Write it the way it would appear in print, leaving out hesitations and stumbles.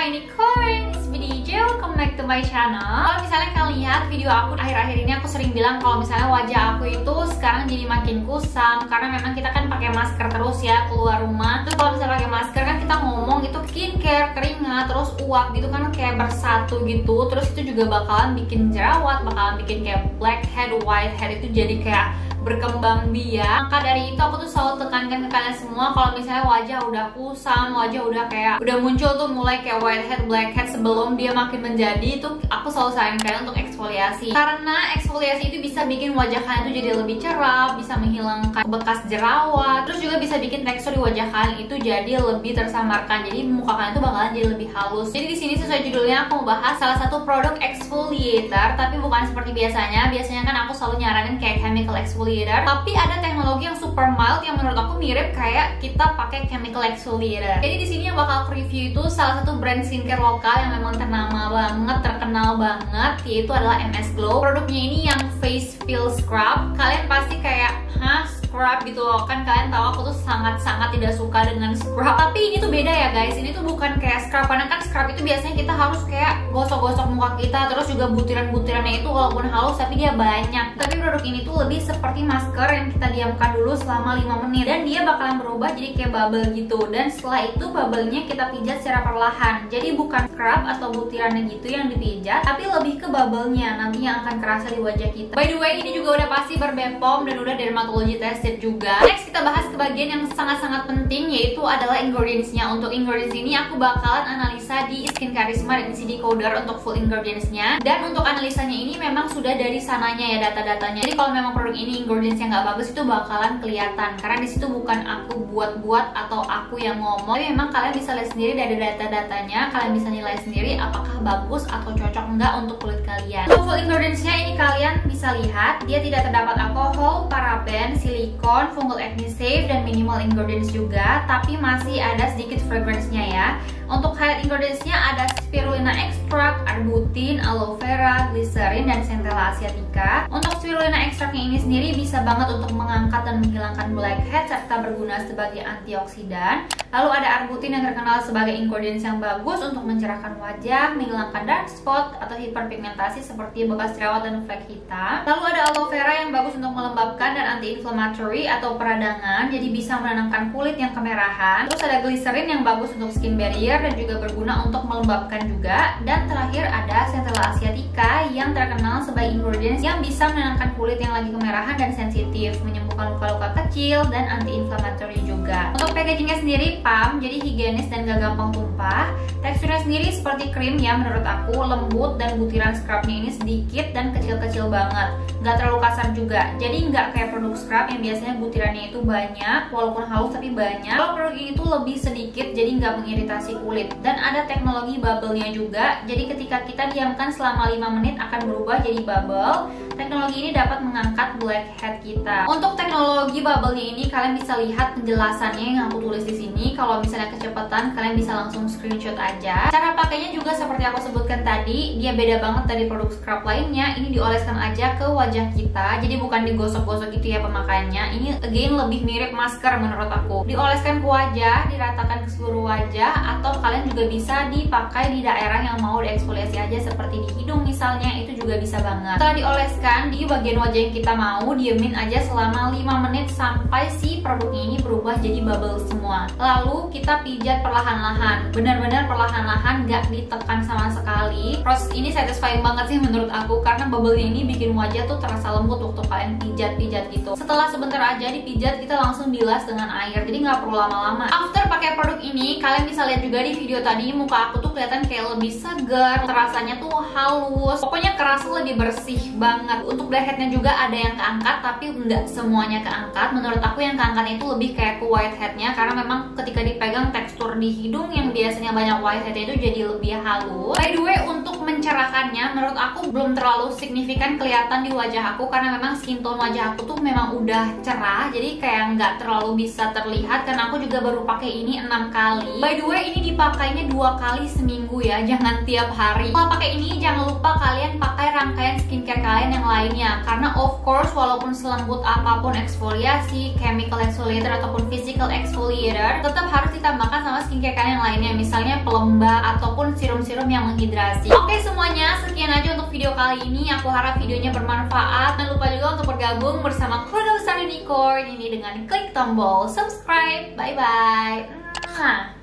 Hai, ini Koreng, it's me DJ, welcome back to my channel. Kalau misalnya kalian lihat video aku akhir-akhir ini, aku sering bilang kalau misalnya wajah aku itu sekarang jadi makin kusam karena memang kita kan pakai masker terus ya keluar rumah. Terus kalau misalnya pakai masker kan kita ngomong itu skincare, keringat, terus uap gitu kan kayak bersatu gitu. Terus itu juga bakalan bikin jerawat, bakalan bikin kayak blackhead, whitehead itu jadi kayak berkembang biak. Maka dari itu aku tuh selalu tekankan ke kalian semua kalau misalnya wajah udah kusam, wajah udah kayak udah muncul tuh mulai kayak whitehead, blackhead sebelum dia makin menjadi, itu aku selalu saranin kalian untuk eksfoliasi. Karena eksfoliasi itu bisa bikin wajah kalian tuh jadi lebih cerah, bisa menghilangkan bekas jerawat, terus juga bisa bikin tekstur di wajah kalian itu jadi lebih tersamarkan. Jadi muka kalian tuh bakalan jadi lebih halus. Jadi di sini sesuai judulnya aku mau bahas salah satu produk exfoliator, tapi bukan seperti biasanya. Biasanya kan aku selalu nyaranin kayak chemical exfoliator, tapi ada teknologi yang super mild yang menurut aku mirip kayak kita pakai chemical exfoliator. Jadi di sini yang bakal aku review itu salah satu brand skincare lokal yang memang ternama banget, terkenal banget, yaitu adalah MS Glow. Produknya ini yang face peel scrub. Kalian pasti kayak, hah, scrub gitu loh, kan kalian tahu aku tuh sangat-sangat tidak suka dengan scrub. Tapi ini tuh beda ya guys, ini tuh bukan kayak scrub. Karena kan scrub itu biasanya kita harus kayak gosok-gosok muka kita, terus juga butiran-butirannya itu walaupun halus tapi dia banyak. Tapi produk ini tuh lebih seperti masker yang kita diamkan dulu selama 5 menit dan dia bakalan berubah jadi kayak bubble gitu. Dan setelah itu bubble-nya kita pijat secara perlahan. Jadi bukan scrub atau butirannya gitu yang dipijat, tapi lebih ke bubble-nya nantinya akan kerasa di wajah kita. By the way, ini juga udah pasti ber-BPOM dan udah dermatology tested juga. Next kita bahas ke bagian yang sangat-sangat penting, yaitu adalah ingredients-nya. Untuk ingredients ini aku bakalan analisa di Skin Charisma dan CD Coder untuk full ingredients-nya. Dan untuk analisanya ini memang sudah dari sananya ya data-datanya. Jadi kalau memang produk ini ingredients yang nggak bagus itu bakalan kelihatan karena di situ bukan aku buat-buat atau aku yang ngomong, tapi memang kalian bisa lihat sendiri dari data-datanya. Kalian bisa nilai sendiri apakah bagus atau cocok enggak untuk kulit kalian. Untuk full ingredients-nya ini kalian bisa lihat dia tidak terdapat alkohol, paraben, silikon, fungal acne safe, dan minimal ingredients juga, tapi masih ada sedikit fragrance-nya ya. Untuk highlight ingredients-nya ada spirulina extract, arbutin, aloe vera, glycerin, dan centella asiatica. Untuk spirulina extractnya ini sendiri bisa banget untuk mengangkat dan menghilangkan blackhead serta berguna sebagai antioksidan. Lalu ada arbutin yang terkenal sebagai ingredients yang bagus untuk mencerahkan wajah, menghilangkan dark spot atau hiperpigmentasi seperti bekas jerawat dan flek hitam. Lalu ada aloe vera yang bagus untuk melembabkan dan anti-inflammatory atau peradangan, jadi bisa menenangkan kulit yang kemerahan. Terus ada glycerin yang bagus untuk skin barrier dan juga berguna untuk melembabkan juga. Dan terakhir ada centella asiatica yang terkenal sebagai ingredients yang bisa menenangkan kulit yang lagi kemerahan dan sensitif, menyembuhkan luka-luka kecil dan anti-inflammatory juga. Untuk packagingnya sendiri PAM, jadi higienis dan gak gampang tumpah. Teksturnya sendiri seperti krim ya menurut aku, lembut, dan butiran scrubnya ini sedikit dan kecil-kecil banget, gak terlalu kasar juga. Jadi nggak kayak produk scrub yang biasanya butirannya itu banyak, walaupun halus tapi banyak. Kalau produk ini tuh lebih sedikit, jadi nggak mengiritasi kulit. Dan ada teknologi bubble-nya juga, jadi ketika kita diamkan selama 5 menit akan berubah jadi bubble. Teknologi ini dapat mengangkat blackhead kita. Untuk teknologi bubble-nya ini kalian bisa lihat penjelasannya yang aku tulis di sini. Kalau misalnya kecepatan kalian bisa langsung screenshot aja. Cara pakainya juga seperti aku sebutkan tadi, dia beda banget dari produk scrub lainnya. Ini dioleskan aja ke wajah kita, jadi bukan digosok-gosok gitu ya pemakaiannya. Ini again lebih mirip masker menurut aku. Dioleskan ke wajah, diratakan ke seluruh wajah, atau kalian juga bisa dipakai di daerah yang mau dieksfoliasi aja seperti di hidung misalnya, itu juga bisa banget. Setelah dioleskan di bagian wajah yang kita mau, diemin aja selama 5 menit sampai si produknya ini berubah jadi bubble semua. Lalu kita pijat perlahan-lahan, benar-benar perlahan-lahan, gak ditekan sama sekali. Proses ini satisfying banget sih menurut aku karena bubble-nya ini bikin wajah tuh terasa lembut waktu kalian pijat-pijat gitu. Setelah sebentar aja dipijat, kita langsung bilas dengan air, jadi nggak perlu lama-lama. After pakai produk ini, kalian bisa lihat juga di video tadi, muka aku tuh kelihatan kayak lebih segar, terasanya tuh halus, pokoknya kerasa lebih bersih banget. Untuk blackheadnya juga ada yang keangkat, tapi nggak semuanya keangkat. Menurut aku yang keangkat itu lebih kayak ke whiteheadnya, karena memang ketika dipegang tekstur di hidung yang biasanya banyak whiteheadnya itu jadi lebih halus. By the way, untuk mencerahkannya menurut aku belum terlalu signifikan kelihatan di wajah wajah aku karena memang skin tone wajah aku tuh memang udah cerah, jadi kayak nggak terlalu bisa terlihat. Karena aku juga baru pakai ini 6 kali. By the way, ini dipakainya 2 kali seminggu ya, jangan tiap hari. Kalau pakai ini jangan lupa kalian pakai rangkaian skincare kalian yang lainnya, karena of course walaupun selembut apapun eksfoliasi, chemical exfoliator ataupun physical exfoliator, tetap harus ditambahkan sama skincare kalian yang lainnya, misalnya pelembab ataupun serum-serum yang menghidrasi. Oke semuanya, sekian aja untuk video kali ini. Aku harap videonya bermanfaat. Jangan lupa juga untuk bergabung bersama keluarga besar Unicorn ini dengan klik tombol subscribe. Bye bye.